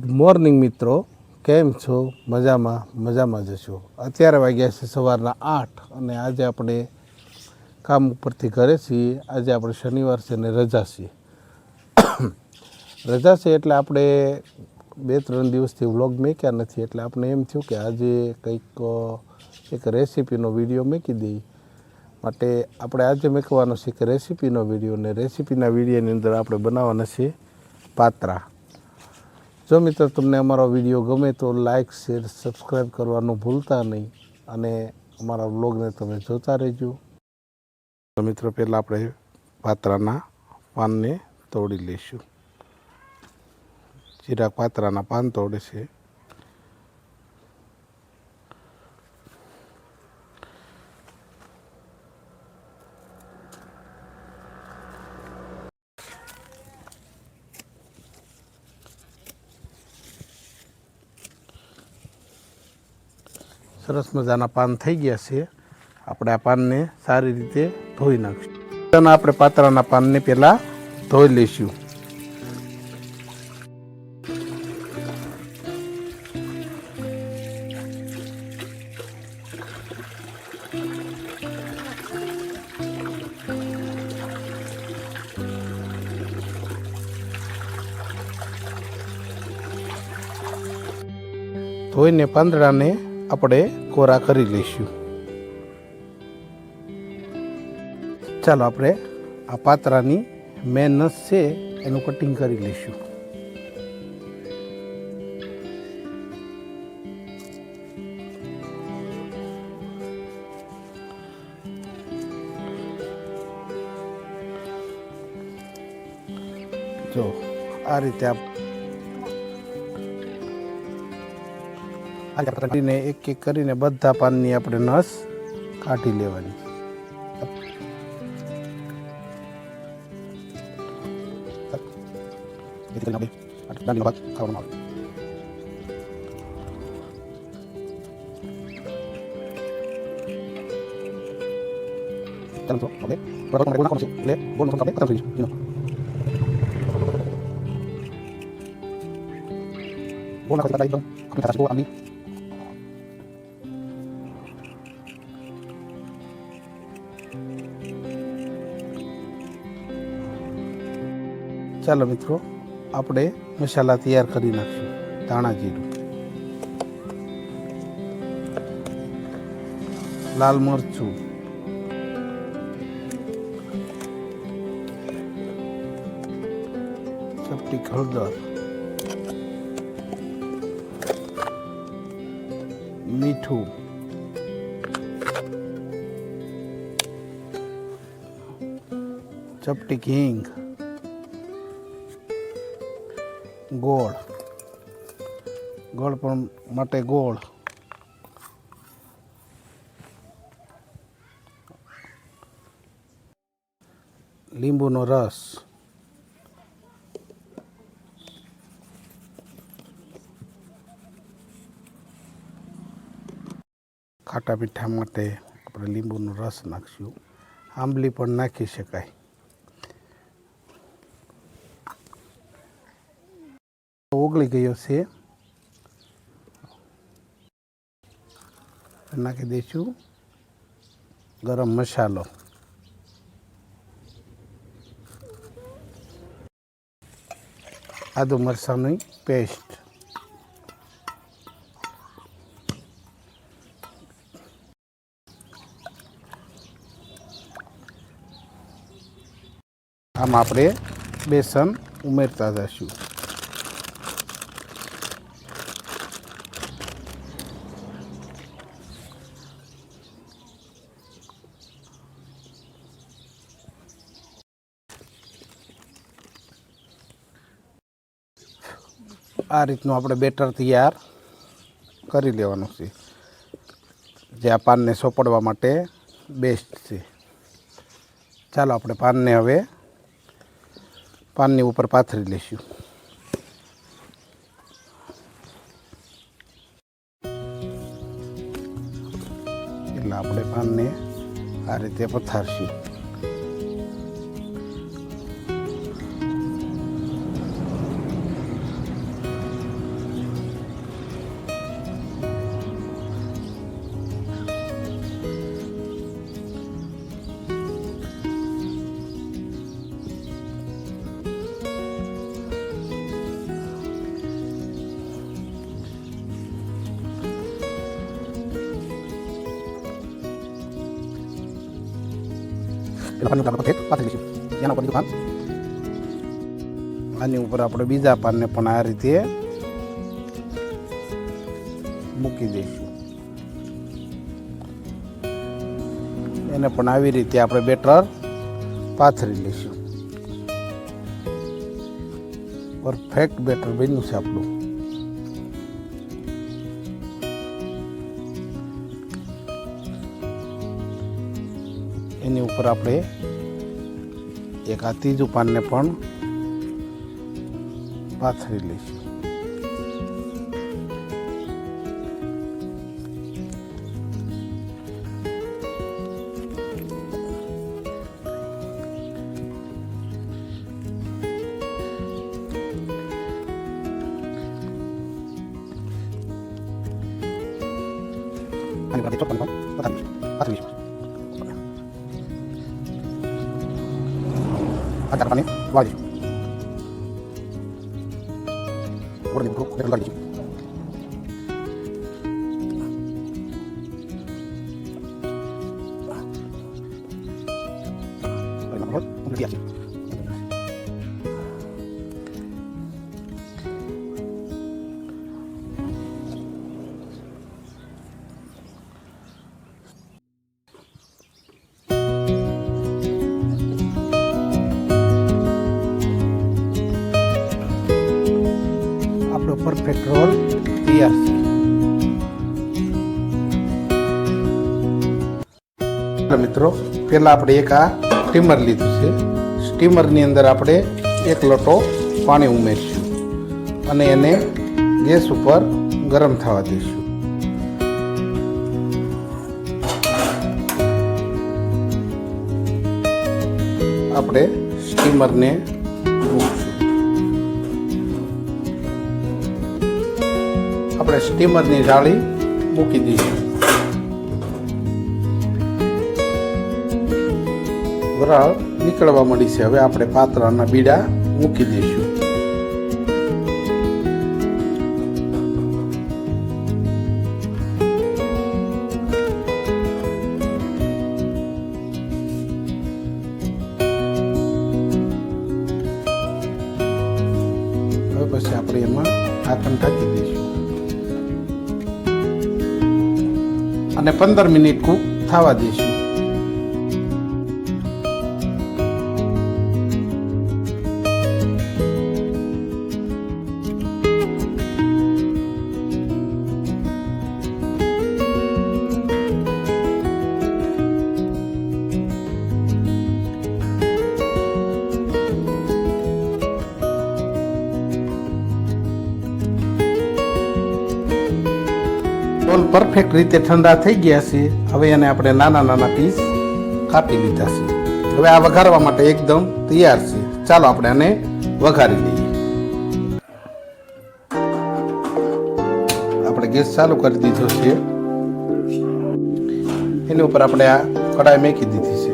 Good morning મિત્રો, કેમ છો? મજામાં જશો। અત્યારે વાગ્યા છે સવારના 8 અને આજે આપણે કામ ઉપરથી ઘરે છીએ। આજે આપણે શનિવાર છે ને રજા છે એટલે આપણે 2-3 દિવસથી વ્લોગ મૂક્યા નથી, એટલે આપણે એમ થયું કે આજે કંઈક એક રેસીપીનો વિડીયો મૂકી દઈએ। માટે આપણે આજે મૂકવાનો છે કે રેસીપીનો વિડીયો, ને રેસીપીના વિડીયોની અંદર આપણે બનાવવાના છે પાત્રા। જો મિત્રો તમને અમારો વિડીયો ગમે તો લાઇક, શેર, સબસ્ક્રાઈબ કરવાનું ભૂલતા નહીં અને અમારા વ્લોગને તમે જોતા રહેજો। તો મિત્રો પહેલાં આપણે પાત્રાના પાનને તોડી લઈશું। ચિરાગ પાત્રાના પાન તોડે છે। સરસ મજાના પાન થઈ ગયા છે। આપણે આ પાનને સારી રીતે ધોઈ નાખીશું। આપણે પાત્રાના પાનને પહેલાં ધોઈ લઈશું। ધોઈને પાંદડાને આપણે કોરા કરી લઈશું। ચાલો આપણે આ પાત્રાની મેન નસ છે એનું કટિંગ કરી લઈશું। જો આ રીતે કાઢીને એક એક કરીને બધા પાનની આપણે નસ કાઢી લેવાની। ચાલો મિત્રો આપણે મસાલા તૈયાર કરી નાખીશું। ધાણા જીરું, લાલ મરચું, ચપટી હળદર, મીઠું, ચપટી હિંગ, ગોળ પણ માટે ગોળ, લીંબુનો રસ, ખાટા મીઠા માટે આપણે લીંબુનો રસ નાખીશું। આંબલી પણ નાખી શકાય। ઓગળી ગયો છે, નાખી દઈશું ગરમ મસાલો, આદુ મરચાંની પેસ્ટ, આમાં આપણે બેસન ઉમેરતા જઈશું। આ રીતનું આપણે બેટર તૈયાર કરી લેવાનું છે, જે આ પાનને સોપડવા માટે બેસ્ટ છે। ચાલો આપણે પાનને હવે પાનની ઉપર પાથરી લઈશું। એટલે આપણે પાનને આ રીતે પથારશું। આની ઉપર આપણે બીજા પાનને પણ આ રીતે મૂકી દઈશું. એને પણ આવી રીતે આપણે બેટર પાથરી લઈશું. પરફેક્ટ બેટર બન્યું છે આપણું. એની ઉપર આપણે એક આ ત્રીજું પાનને પણ પાથરી લઈશું. આપણો પરફેક્ટ રોલ તૈયાર છે. મિત્રો પહેલા આપણે એક આ સ્ટીમર લીધું છે. સ્ટીમરની અંદર આપણે 1 લોટો પાણી ઉમેરીશું અને એને ગેસ ઉપર ગરમ થવા દઈશું. આપણે સ્ટીમરને મૂકશું. આપણે સ્ટીમરની જાળી મૂકી દઈશું. વરાળ નીકળવા મળી છે. હવે આપણે પાત્રાના બીડા મૂકી દઈશું. હવે પછી આપણે એમાં ઢાંકણ ઢાંકી દઈશું અને 15 મિનિટ કૂક થવા દઈશું. રોલ પરફેક્ટ રીતે ઠંડા થઈ ગયા છે. હવે એને આપણે નાના નાના પીસ કાપી લીધા છે. હવે આ વઘારવા માટે એકદમ તૈયાર છે. ચાલો આપણે આને વઘારી લઈએ. આપણે ગેસ ચાલુ કરી દીધો છે. એની ઉપર આપણે આ કઢાઈ મૂકી દીધી છે.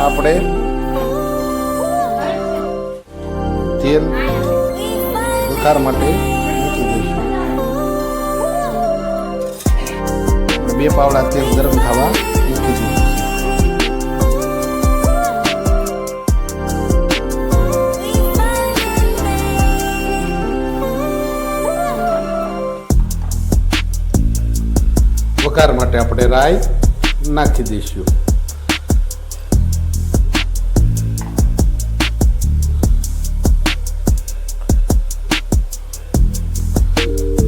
આપણે તેલ વઘાર માટે મૂકી દઈશું. 2 પાવડા તેલ ગરમ થવા મૂકી દીધું છે. વઘાર માટે આપણે રાઈ નાખી દઈશું.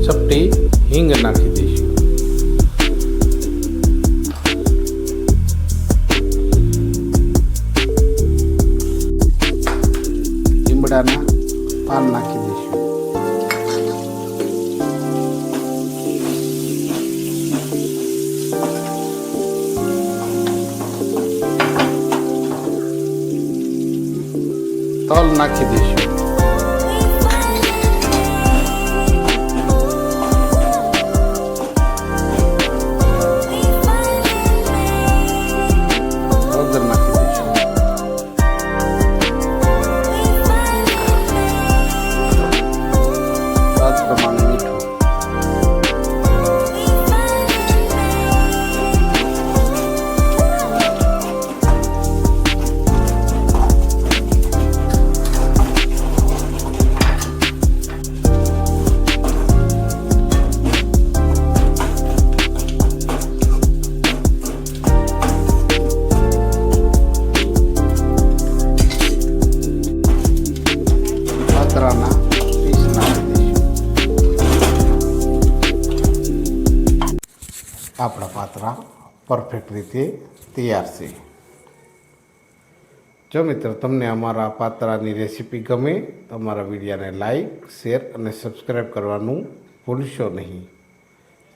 ચપટી હિંગ નાખી દઈશું. લીમડાના પાન નાખી દઈશું. તલ નાખી દઈશું. પ્રમાણે પરફેક્ટ રીતે તૈયાર છે. જો મિત્રો તમને અમારા પાત્રાની રેસીપી ગમે તો અમારા વિડીયોને લાઈક, શેર અને સબસ્ક્રાઈબ કરવાનું ભૂલશો નહીં.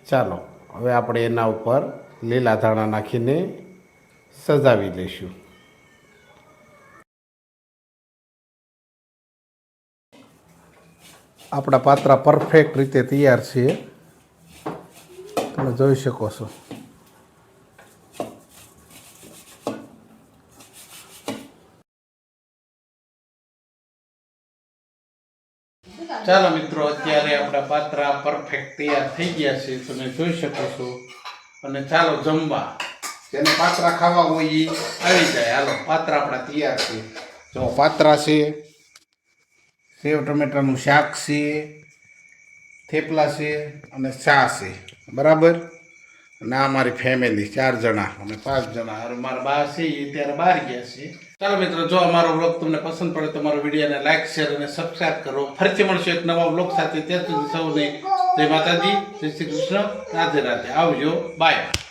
ચાલો હવે આપણે એના ઉપર લીલા ધાણા નાખીને સજાવી લઈશું. આપણા પાત્રા પરફેક્ટ રીતે તૈયાર છે, તમે જોઈ શકો છો. ચાલો મિત્રો, અત્યારે આપણા પાત્રા પરફેક્ટ તૈયાર થઈ ગયા છે, તમે જોઈ શકો છો. અને ચાલો જમવા, જેને પાત્રા ખાવા હોય એ આવી જાય. હાલો, પાત્રા આપણા તૈયાર છે. જો પાત્રા છે, સેવ ટમેટાનું શાક છે, થેપલા છે અને ચા છે, બરાબર. અને આ મારી ફેમિલી 4 જણા અને 5 જણા. હવે મારા બા છે એ ત્યારે બહાર ગયા છે. ચાલો મિત્રો, જો અમારો વ્લોગ તમને પસંદ પડે તો મારો વિડીયોને લાઈક, શેર અને સબસ્ક્રાઈબ કરો. ફરીથી મળશું એક નવા વ્લોગ સાથે. ત્યાં સુધી સૌને જય માતાજી, જય શ્રી કૃષ્ણ, રાધે રાધે. આવજો, બાય.